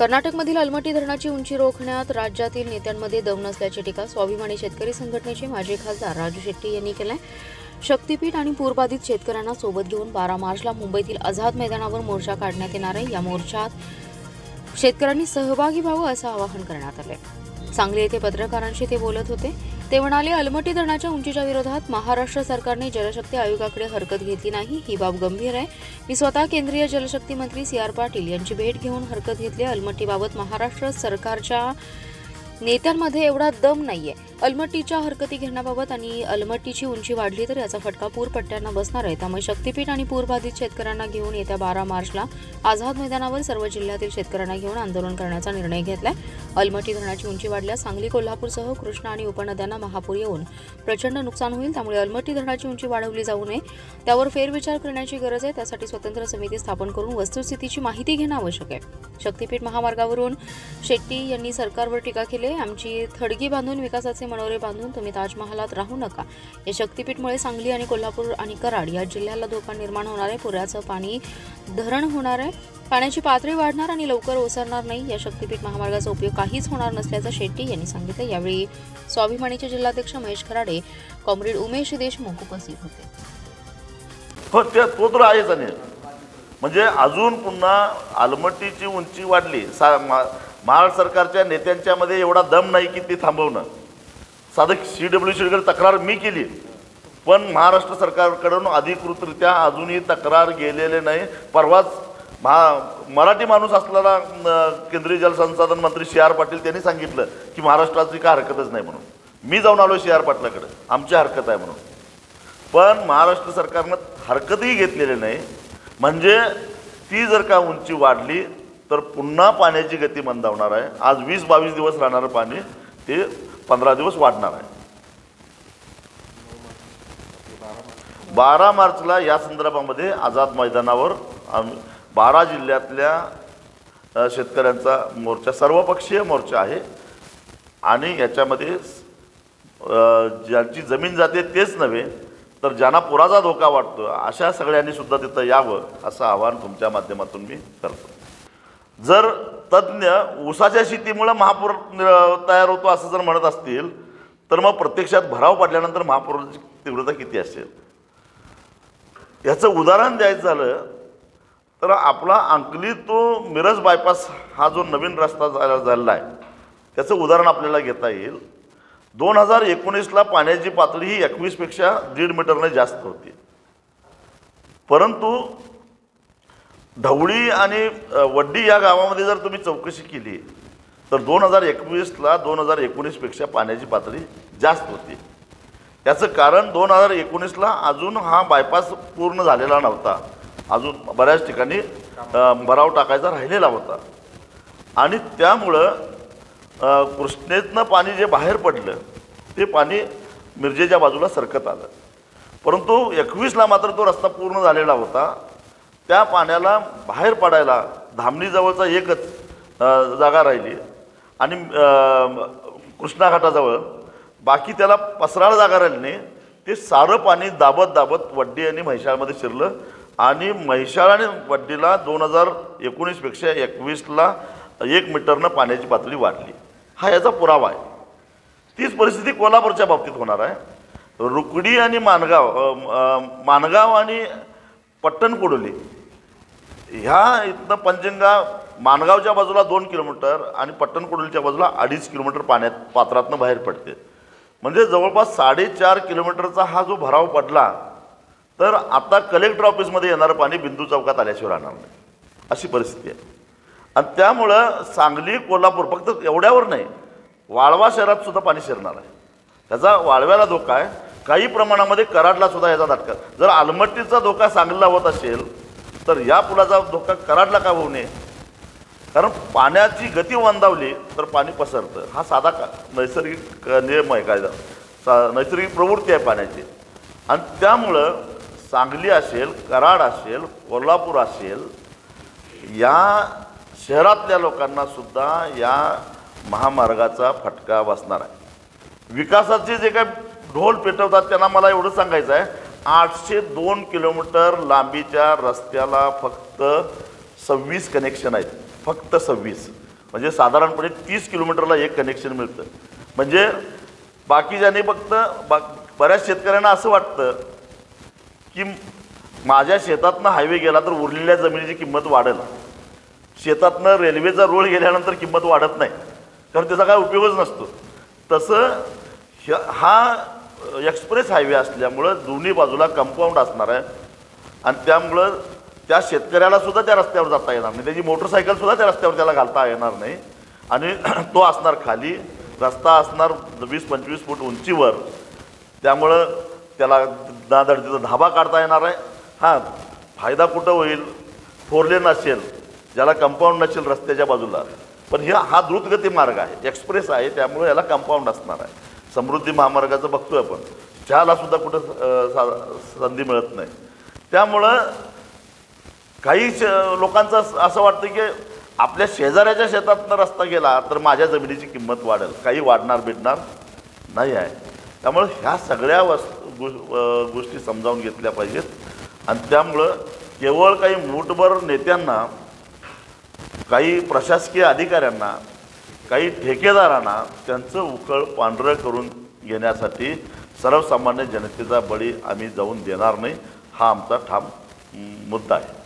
कर्नाटकमधील अलमट्टी धरणाची उंची रोखण्यात राज्यातील नेत्यांमध्ये दम नसल्याची टीका स्वाभिमानी शेतकरी संघटनेचे माजी खासदार राजू शेट्टी यांनी केली आहे। शक्तीपीठ आणि पूरबाधित शेतकऱ्यांना सोबत घेऊन 12 मार्चला मुंबईतील आझाद मैदानावर मोर्चा काढण्यात येणार आहे। या मोर्चात शेतकऱ्यांनी सहभागी व्हावं असं आवाहन करण्यात आले। सांगली येथे पत्रकारांशी ते बोलत होते। ते म्हणाले, अलमट्टी धरणाच्या उंचीच्या विरोधात महाराष्ट्र सरकारने जलशक्ती आयोगाकडे हरकत घेतली नाही, ही बाब गंभीर आहे। मी स्वतः केंद्रीय जलशक्ती मंत्री CR पाटील यांची भेट घेऊन हरकत घेतली। अलमट्टीबाबत महाराष्ट्र सरकारच्या नेत्यांमध्ये एवढा दम नाहीये। अलमट्टीच्या हरकती घेण्याबाबत आणि अलमट्टीची उंची वाढली तर याचा फटका पूरपट्ट्यांना बसणार आहे। त्यामुळे शक्तीपीठ आणि पूरबाधित शेतकऱ्यांना घेऊन येत्या 12 मार्चला आझाद मैदानावर सर्व जिल्ह्यातील शेतकऱ्यांना घेऊन आंदोलन करण्याचा निर्णय घेतलाय। अलमट्टी धरणाची उंची वाढल्यास सांगली, कोल्हापूरसह कृष्णा आणि उपनद्यांना महापूर येऊन प्रचंड नुकसान होईल। त्यामुळे अलमट्टी धरणाची उंची वाढवली जाऊ नये, त्यावर फेरविचार करण्याची गरज आहे। त्यासाठी स्वतंत्र समिती स्थापन करून वस्तुस्थितीची माहिती घेणं आवश्यक आहे। शक्तीपीठ महामार्गावरून शेट्टी यांनी सरकारवर टीका केली। आमची थडगी बांधून विकासाचे मनोरे बांधून तुम्ही ताजमहालात राहू नका। या शक्तीपीठमुळे सांगली आणि कोल्हापूर आणि कराड या जिल्ह्याला धोका निर्माण होणार आहे। पुराचं पाणी धरण होणार आहे, पाण्याची पातळी वाढणार आणि लवकर ओसरणार नाही। या शक्तीपीठ महामार्गाचा उपयोग काहीच होणार नसल्याचं शेट्टी यांनी सांगितलं। यावेळी स्वाभिमानीचे जिल्हाध्यक्ष महेश खराडे, कॉम्रेड उमेश देशमुख उपस्थित होते। तो तर आहेच आणि म्हणजे अजून पुन्हा अलमट्टीची उंची वाढली। महाराष्ट्र सरकारच्या नेत्यांच्यामध्ये एवढा दम नाही की ते थांबवणं। साधं CWCकडे तक्रार मी केली, पण महाराष्ट्र सरकारकडून अधिकृतरित्या अजूनही तक्रार गेलेले नाही। परवाच मराठी माणूस असलेला केंद्रीय जलसंसाधन मंत्री CR पाटील त्यांनी सांगितलं की महाराष्ट्राची काय हरकतच नाही म्हणून। मी जाऊन आलो CR पाटलाकडे, आमची हरकत आहे म्हणून, पण महाराष्ट्र सरकारनं हरकतही घेतलेली नाही। म्हणजे ती जर का उंची वाढली तर पुन्हा पाण्याची गती मंदावणार आहे। आज 20-22 दिवस राहणारं पाणी ते 15 दिवस वाढणार आहे। 12 मार्चला या संदर्भामध्ये आझाद मैदानावर 12 जिल्ह्यातल्या शेतकऱ्यांचा मोर्चा, सर्वपक्षीय मोर्चा आहे आणि याच्यामध्ये ज्यांची जमीन जाते तेच नव्हे तर ज्यांना पुराचा धोका वाटतो अशा सगळ्यांनी सुद्धा तिथं यावं असं आवाहन तुमच्या माध्यमातून मी करतो। जर तज्ज्ञ ऊसाच्या शेतीमुळे महापूर तयार होतो असं जर म्हणत असतील तर मग प्रत्यक्षात भराव पडल्यानंतर महापुराची तीव्रता किती असेल याचं उदाहरण द्यायचं झालं तर आपला अंकली तो मिरज बायपास हा जो नवीन रस्ता झालेला आहे त्याचं उदाहरण आपल्याला घेता येईल। 2019ला पाण्याची पातळी ही 21 पेक्षा 1.5 मीटरने जास्त होती, परंतु ढवळी आणि वड्डी या गावामध्ये जर तुम्ही चौकशी केली तर 2021ला 2019 पेक्षा पाण्याची पातळी जास्त होती। याचं कारण 2019ला अजून हा बायपास पूर्ण झालेला नव्हता, अजून बऱ्याच ठिकाणी भराव टाकायचा राहिलेला होता आणि त्यामुळं कृष्णेतनं पाणी जे बाहेर पडलं ते पाणी मिरजेच्या बाजूला सरकत आलं। परंतु 21ला मात्र तो रस्ता पूर्ण झालेला होता। त्या पाण्याला बाहेर पडायला धामणीजवळचा एकच जागा राहिली आणि कृष्णा घाटाजवळ, बाकी त्याला पसराळ जागा राहिली नाही। ते सारं पाणी दाबत दाबत वड्डी आणि म्हैसाळमध्ये शिरलं आणि म्हैसाळ आणि वड्डीला 2019 पेक्षा 21ला 1 मीटरनं पाण्याची पातळी वाढली। हा याचा पुरावा आहे। तीच परिस्थिती कोल्हापूरच्या बाबतीत होणार आहे। रुकडी आणि माणगाव आणि पट्टणकोडोली ह्या इथनं पंचगंगा, माणगावच्या बाजूला 2 किलोमीटर आणि पट्टणकोडोलीच्या बाजूला 2.5 किलोमीटर पात्रातनं बाहेर पडते। म्हणजे जवळपास 4.5 किलोमीटरचा हा जो भराव पडला तर आता कलेक्टर ऑफिसमध्ये येणारं पाणी बिंदू चौकात आल्याशिवाय राहणार नाही, अशी परिस्थिती आहे। आणि त्यामुळं सांगली, कोल्हापूर फक्त एवढ्यावर नाही, वाळवा शहरात सुद्धा पाणी शिरणार आहे। त्याचा वाळव्याला धोका आहे, काही प्रमाणामध्ये कराडला सुद्धा याचा धक्का। जर अलमट्टीचा धोका सांगलीला होत असेल तर या पुलाचा धोका कराडला का होऊ नये? कारण पाण्याची गती मंदावली तर पाणी पसरतं, हा साधा नैसर्गिक नियम आहे, कायदा नैसर्गिक प्रवृत्ती आहे पाण्याची। आणि त्यामुळं सांगली असेल, कराड असेल, कोल्हापूर असेल, या शहरातल्या लोकांना सुद्धा या महामार्गाचा फटका बसणार आहे। विकासाचे जे काय ढोल पेटवतात त्यांना मला एवढं सांगायचं आहे, 802 किलोमीटर लांबीच्या रस्त्याला फक्त 26 कनेक्शन आहेत, फक्त 26। म्हणजे साधारणपणे 30 किलोमीटरला एक कनेक्शन मिळतं. म्हणजे बाकीच्यांनी फक्त बऱ्याच शेतकऱ्यांना असं वाटतं की माझ्या शेतातनं हायवे गेला तर उरलेल्या जमिनीची किंमत वाढेल, शेतातनं रेल्वेचा रोड गेल्यानंतर किंमत वाढत नाही, कारण त्याचा काय उपयोगच नसतो. तसं हा एक्सप्रेस हायवे असल्यामुळं दोन्ही बाजूला कंपाऊंड असणार आहे आणि त्यामुळं त्या शेतकऱ्याला सुद्धा त्या रस्त्यावर जाता येणार नाही, त्याची मोटरसायकल सुद्धा त्या रस्त्यावर त्याला घालता येणार नाही. आणि तो असणार खाली, रस्ता असणार 20-25 फूट उंचीवर, त्यामुळं त्याला तिथं धाबा काढता येणार आहे. हां, फायदा कुठं होईल, 4 लेन असेल, ज्याला कंपाऊंड नसेल रस्त्याच्या बाजूला, पण हा द्रुतगती मार्ग आहे, एक्सप्रेस आहे, त्यामुळे याला कंपाऊंड असणार आहे. समृद्धी महामार्गाचं बघतोय आपण, चहाला सुद्धा कुठं संधी मिळत नाही. त्यामुळं काही लोकांचं असं वाटतं की आपल्या शेजाऱ्याच्या शेतातनं रस्ता गेला तर माझ्या जमिनीची किंमत वाढेल, काही वाढणार बिडणार नाही आहे. त्यामुळं ह्या सगळ्या गोष्टी समजावून घेतल्या पाहिजेत. आणि त्यामुळं केवळ काही मूठभर नेत्यांना, काही प्रशासकीय अधिकाऱ्यांना, काही ठेकेदारांना त्यांचं उकळ पांढरं करून घेण्यासाठी सर्वसामान्य जनतेचा बळी आम्ही जाऊन देणार नाही, हा आमचा ठाम मुद्दा आहे.